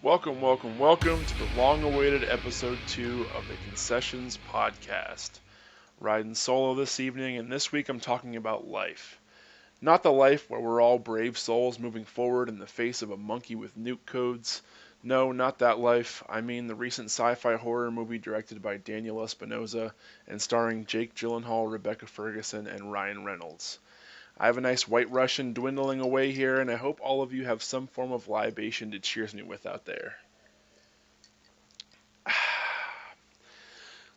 Welcome to the long-awaited episode 2 of the Concessions podcast. Riding solo this evening, and this week I'm talking about life. Not the life where we're all brave souls moving forward in the face of a monkey with nuke codes. No, not that life. I mean the recent sci-fi horror movie directed by Daniel Espinoza and starring Jake Gyllenhaal, Rebecca Ferguson, and Ryan Reynolds. I have a nice white Russian dwindling away here, and I hope all of you have some form of libation to cheers me with out there.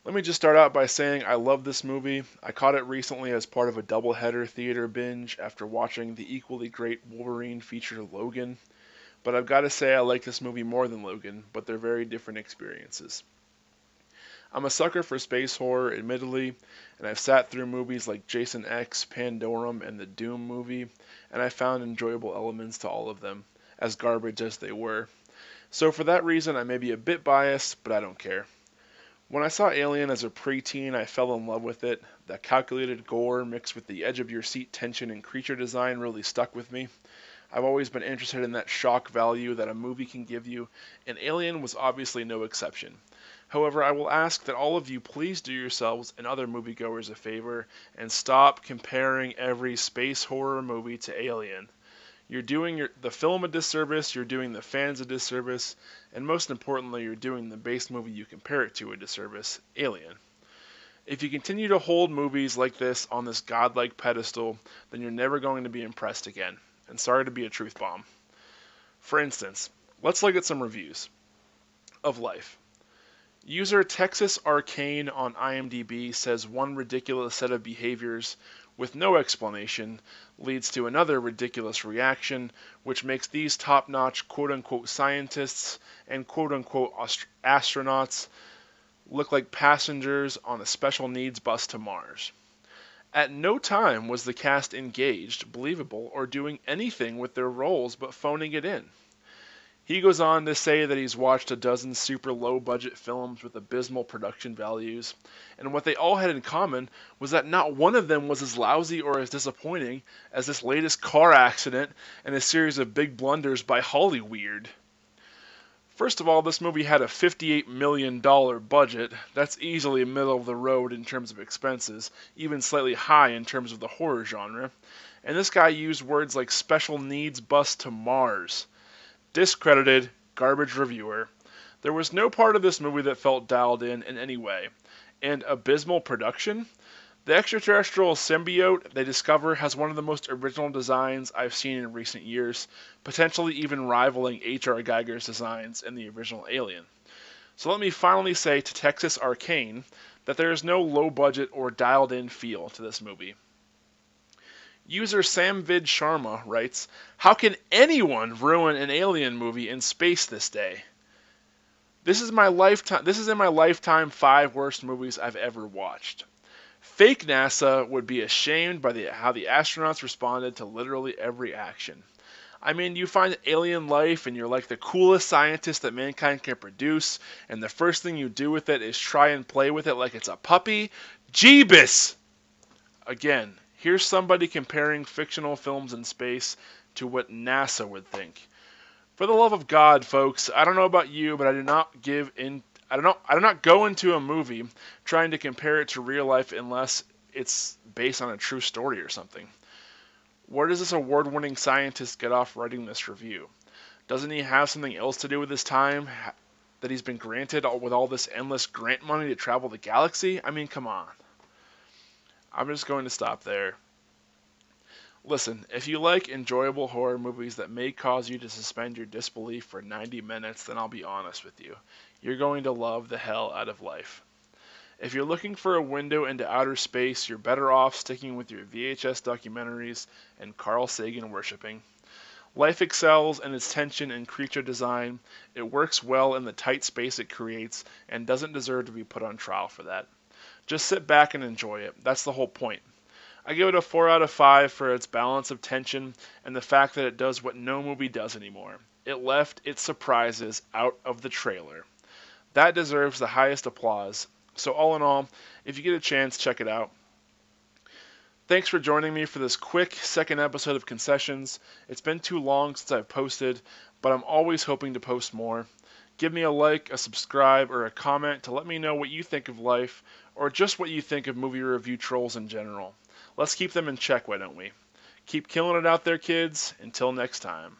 Let me just start out by saying I love this movie. I caught it recently as part of a doubleheader theater binge after watching the equally great Wolverine feature Logan. But I've got to say I like this movie more than Logan, but they're very different experiences. I'm a sucker for space horror, admittedly, and I've sat through movies like Jason X, Pandorum, and the Doom movie, and I found enjoyable elements to all of them, as garbage as they were. So for that reason I may be a bit biased, but I don't care. When I saw Alien as a preteen, I fell in love with it. The calculated gore mixed with the edge of your seat tension and creature design really stuck with me. I've always been interested in that shock value that a movie can give you, and Alien was obviously no exception. However, I will ask that all of you please do yourselves and other moviegoers a favor and stop comparing every space horror movie to Alien. You're doing the film a disservice, you're doing the fans a disservice, and most importantly, you're doing the base movie you compare it to a disservice, Alien. If you continue to hold movies like this on this godlike pedestal, then you're never going to be impressed again. And sorry to be a truth bomb. For instance, let's look at some reviews of Life. User Texas Arcane on IMDb says one ridiculous set of behaviors with no explanation leads to another ridiculous reaction, which makes these top-notch quote-unquote scientists and quote-unquote astronauts look like passengers on a special needs bus to Mars. At no time was the cast engaged, believable, or doing anything with their roles but phoning it in. He goes on to say that he's watched a dozen super low-budget films with abysmal production values, and what they all had in common was that not one of them was as lousy or as disappointing as this latest car accident and a series of big blunders by Hollyweird. First of all, this movie had a $58 million budget. That's easily middle of the road in terms of expenses, even slightly high in terms of the horror genre. And this guy used words like special needs bus to Mars. Discredited, garbage reviewer. There was no part of this movie that felt dialed in any way. And abysmal production? The extraterrestrial symbiote they discover has one of the most original designs I've seen in recent years, potentially even rivaling H.R. Geiger's designs in the original Alien. So let me finally say to Texas Arcane that there is no low-budget or dialed-in feel to this movie. User Samvid Sharma writes, "How can anyone ruin an Alien movie in space this day? This is in my lifetime 5 worst movies I've ever watched. Fake NASA would be ashamed by how the astronauts responded to literally every action. I mean, you find alien life and you're like the coolest scientist that mankind can produce, and the first thing you do with it is try and play with it like it's a puppy? Jeebus!" Again, here's somebody comparing fictional films in space to what NASA would think. For the love of God, folks, I don't know about you, but I do not go into a movie trying to compare it to real life unless it's based on a true story or something. Where does this award-winning scientist get off writing this review? Doesn't he have something else to do with his time that he's been granted with all this endless grant money to travel the galaxy? I mean, come on. I'm just going to stop there. Listen, if you like enjoyable horror movies that may cause you to suspend your disbelief for 90 minutes, then I'll be honest with you. You're going to love the hell out of Life. If you're looking for a window into outer space, you're better off sticking with your VHS documentaries and Carl Sagan worshipping. Life excels in its tension and creature design. It works well in the tight space it creates and doesn't deserve to be put on trial for that. Just sit back and enjoy it. That's the whole point. I give it a 4 out of 5 for its balance of tension and the fact that it does what no movie does anymore. It left its surprises out of the trailer. That deserves the highest applause. So all in all, if you get a chance, check it out. Thanks for joining me for this quick second episode of Concessions. It's been too long since I've posted, but I'm always hoping to post more. Give me a like, a subscribe, or a comment to let me know what you think of life, or just what you think of movie review trolls in general. Let's keep them in check, why don't we? Keep killing it out there, kids. Until next time.